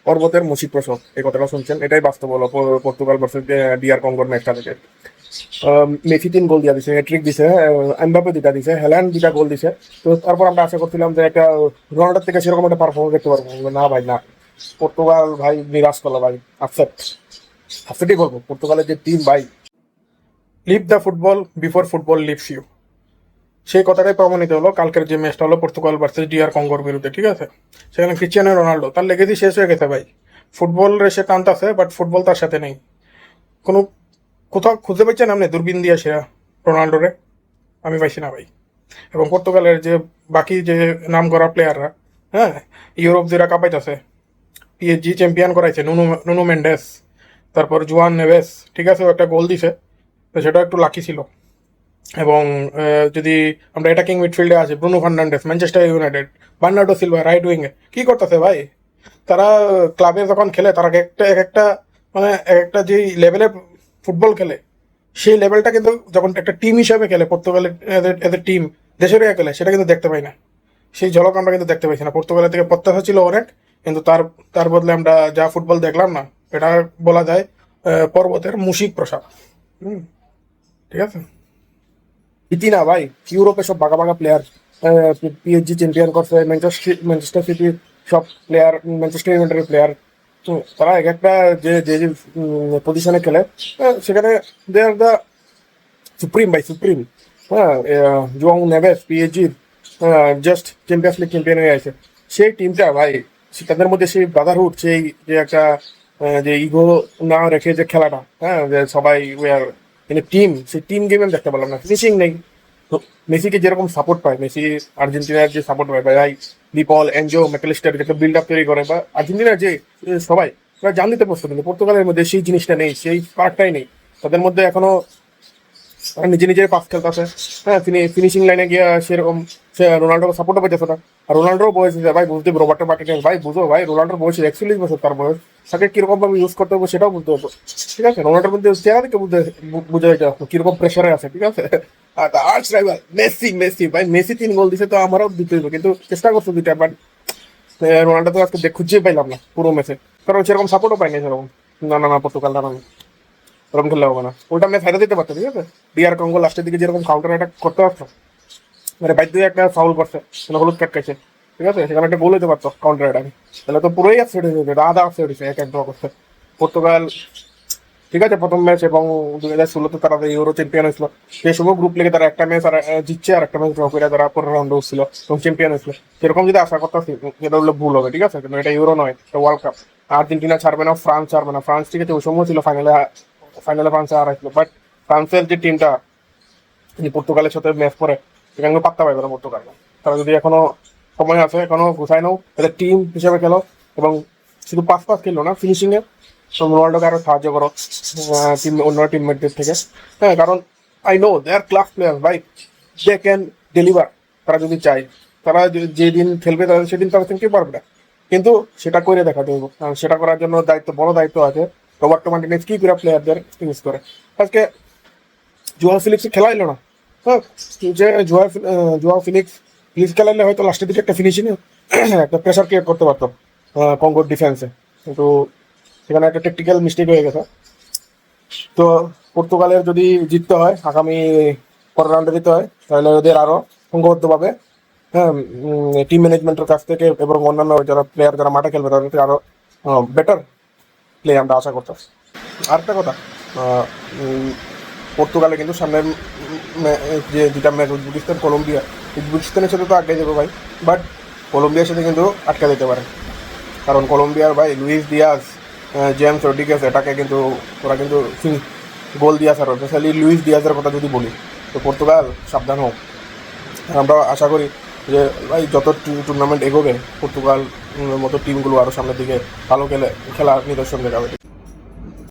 পর্বতের মুশিক প্রসব, এই কথাটা শুনছেন, এটাই বাস্তব হলো পর্তুগাল ভার্সেস ডিআর কঙ্গোর ম্যাচটা থেকে। মেসি 3 গোল দিয়া দিছে, হ্যাট্রিক দিছে, এমবাপ্পে 2টা দিছে, হ্যালান্ড 2টা গোল দিছে। তো তারপর আমরা আশা করছিলাম যে একটা রোনাল্ডোর থেকে সেরকম একটা পারফরমেন্স দেখতে পারবো, না ভাই না। পর্তুগাল ভাই নিরাশ করলো ভাই, আপসেট, আপসেটই বলবো। পর্তুগালের যে টিম ভাই, leave the football before football leaves you, সেই কথাটাই প্রমাণিত হলো কালকের যে ম্যাচটা হলো পর্তুগাল ভার্সেস ডিআর কঙ্গোর বিরুদ্ধে, ঠিক আছে? সেখানে ক্রিস্টিয়ানো রোনাল্ডো তার লেগেসি শেষ হয়ে গেছে ভাই। ফুটবল সে টানতেছে, বাট ফুটবল তার সাথে নেই। কোনো কোথাও খুঁজে পাচ্ছেন আপনি দূরবীন দিয়ে সেরা রোনাল্ডোরে? আমি পাইছি না ভাই। এবং পর্তুগালের যে বাকি যে নাম করা প্লেয়াররা, হ্যাঁ, ইউরোপ যারা কাঁপাইতেছে, পিএসজি চ্যাম্পিয়ন করাইছে, নুনু নুনু মেন্ডেস, তারপর জুয়ান নেভেস, ঠিক আছে, ও একটা গোল দিছে, তো সেটা একটু লাকি ছিল। এবং যদি আমরা অ্যাটাকিং মিডফিল্ডে আছে Bruno Fernandes Manchester United, Bernardo Silva right উইংয়ে, কি করতেছে ভাই তারা? ক্লাবে যখন খেলে তারা এক একটা মানে এক একটা যেই লেভেলে ফুটবল খেলে, সেই লেভেলটা কিন্তু যখন একটা টিম হিসাবে খেলে, পর্তুগালের এদের টিম দেশের হয়ে খেলে, সেটা কিন্তু দেখতে পাই না। সেই ঝলক আমরা কিন্তু দেখতে পাইছি না। পর্তুগালের থেকে প্রত্যাশা ছিল অনেক, কিন্তু তার তার বদলে আমরা যা ফুটবল দেখলাম না, এটা বলা যায় পর্বতের মুশিক প্রসাদ। হুম, ঠিক আছে। ইতি না ভাই, ইউরোপে সব বাঘা বাঘা প্লেয়ার, পিএসজি চ্যাম্পিয়ন করছে, ম্যানচেস্টার সিটির সব প্লেয়ার, ম্যানচেস্টার ইউনাইটেডের প্লেয়ার, তারা এক একটা যে যে পজিশনে খেলে, সেখানে দে আর দ্য সুপ্রিম ভাই, সুপ্রিম। হ্যাঁ, জুয়াং নেভেস পিএসজির জাস্ট চ্যাম্পিয়ন্স লিগ চ্যাম্পিয়ন হয়ে আছে। সেই টিমটা ভাই, তাদের মধ্যে সেই ব্রাদারহুড, সেই যে একটা যে ইগো না রেখে যে খেলাটা, হ্যাঁ, যে সবাই উই আর কিন্তু টিম, সেই টিম গেমে আমি দেখতে পারলাম না, ফিনিশিং নেই। তো মেসিকে যেরকম সাপোর্ট পায়, মেসি আর্জেন্টিনার যে সাপোর্ট পায় ভাই, ডিপল এনজো ম্যাকলিস্টার যে বিল্ড আপ তৈরি করে, বা আর্জেন্টিনার যে সবাই ওরা জান দিতে প্রস্তুত, কিন্তু পর্তুগালের মধ্যে সেই জিনিসটা নেই, সেই স্পার্কটাই নেই তাদের মধ্যে এখনো। তারা নিজে নিজের পাস খেলতেছে, হ্যাঁ, ফিনিশিং লাইনে গিয়ে সেরকম সে রোনাল্ডোকে সাপোর্টও পাইতেছে না। আর রোনাল্ডোর বয়স হয়েছে ভাই, বুঝতে রোবার্টো মার্টিনেজ ভাই, বুঝো ভাই, রোনাল্ডোর বয়স 41 বছর, তার বয়স, তাকে কিরকম ভাবে ইউজ করতে হবে সেটাও বুঝতে হবে, ঠিক আছে? রোনাল্ডোর মধ্যে চেহারা দেখে বুঝে যাইতে হবে কিরকম প্রেশারে আছে, ঠিক আছে? আর আর্চ রাইভাল মেসি, মেসি ভাই, মেসি 3 গোল দিছে, তো আমারও দিতে হবে, কিন্তু চেষ্টা করছে দুইটা, বাট রোনাল্ডো তো আজকে খুঁজেই পাইলাম না পুরো ম্যাচে, কারণ সেরকম সাপোর্টও পাইনি সেরকম। না না না, পর্তুগাল না, ওরকম খেললে হবে না, ওইটা ম্যাচ হাইতে দিতে পারতো, ঠিক আছে? ডিআর কঙ্গো লাস্টের দিকে যেরকম কাউন্টার অ্যাটাক করতে পারতো, মানে বাইর দিয়ে একটা ফাউল করছে, মানে হলুদ কার্ড খাইছে, ঠিক আছে, সেখানে একটা গোল হতে পারতো কাউন্টার অ্যাটাকে, তাহলে তো পুরোই আপসেট হয়ে যেত, আধা আপসেট হয়েছে এক ড্র করছে পর্তুগাল। ঠিক আছে, প্রথম ম্যাচ এবং 2016-তে তারা ইউরো চ্যাম্পিয়ন হয়েছিল, সেই সময় গ্রুপ লিগে তারা একটা ম্যাচ আর জিতছে, আর একটা ম্যাচ ড্র করে তারা পরের রাউন্ডে উঠছিল এবং চ্যাম্পিয়ন হয়েছিল। সেরকম যদি আশা করতে, সেটা হলে ভুল হবে, ঠিক আছে? কিন্তু এটা ইউরো নয়, এটা ওয়ার্ল্ড কাপ। আর্জেন্টিনা ছাড়বে না, ফ্রান্স ছাড়বে না। ফ্রান্স, ঠিক আছে, ওই সময় ছিল ফাইনালে, ফাইনালে ফ্রান্সে হারাইছিল, বাট ফ্রান্সের যে টিমটা পর্তুগালের সাথে ম্যাচ করে, সেখানে পাত্তা পাইবে না পর্তুগাল। তারা যদি এখনো সময় আছে, এখনো গুছাই নাও, এদের টিম হিসেবে খেলো, এবং শুধু পাস পাস খেললো না, ফিনিশিং এ রোনাল্ডোকে আরো সাহায্য করো টিম, অন্য টিমমেটদের থেকে। হ্যাঁ, কারণ I know they are class player ভাই, দে ক্যান ডেলিভার। তারা যদি চায়, তারা যেদিন খেলবে তাদের সেদিন তারা কি পারবে না, কিন্তু সেটা করে দেখাতে হবে। সেটা করার জন্য দায়িত্ব, বড় দায়িত্ব আছে রবার্টো মার্টিনেজ, কি করে প্লেয়ারদের ইউজ করে। আজকে জুয়া ফিলিক্স খেলাইলো না, হ্যাঁ, যে জুয়া ফিলিক্স ফিলিক্স খেলাইলে হয়তো লাস্টের দিকে একটা ফিনিশিং একটা প্রেশার ক্রিয়েট করতে পারতো কঙ্গোর ডিফেন্সে, কিন্তু সেখানে একটা টেকটিক্যাল মিস্টেক হয়ে গেছে। তো পর্তুগালের যদি জিততে হয়, আগামী পরের রাউন্ডে জিততে হয়, তাহলে ওদের আরো সংঘবদ্ধভাবে, হ্যাঁ, টিম ম্যানেজমেন্টের কাছ থেকে এবং অন্যান্য যারা প্লেয়ার যারা মাঠে খেলবে তাদের থেকে আরো বেটার প্লে আমরা আশা করতে। আরেকটা কথা, পর্তুগালে কিন্তু সামনের যে দুটা ম্যাচ, উজবেকিস্তান কলম্বিয়া, উজবেকিস্তানের সাথে তো আটকে যাবে ভাই, বাট কলম্বিয়ার সাথে কিন্তু আটকে দিতে পারে, কারণ কলম্বিয়ার ভাই লুইস দিয়াজ, জেমস রড্রিগেজ, এটাকে কিন্তু ওরা কিন্তু গোল দিয়াজ, আর স্পেশালি লুইস দিয়াজের কথা যদি বলি, তো পর্তুগাল সাবধান হোক। আমরা আশা করি যে ভাই যত টুর্নামেন্ট এগোবে, পর্তুগাল মতো টিমগুলো আরও সামনের দিকে ভালো খেলার নিদর্শন দেখাবে।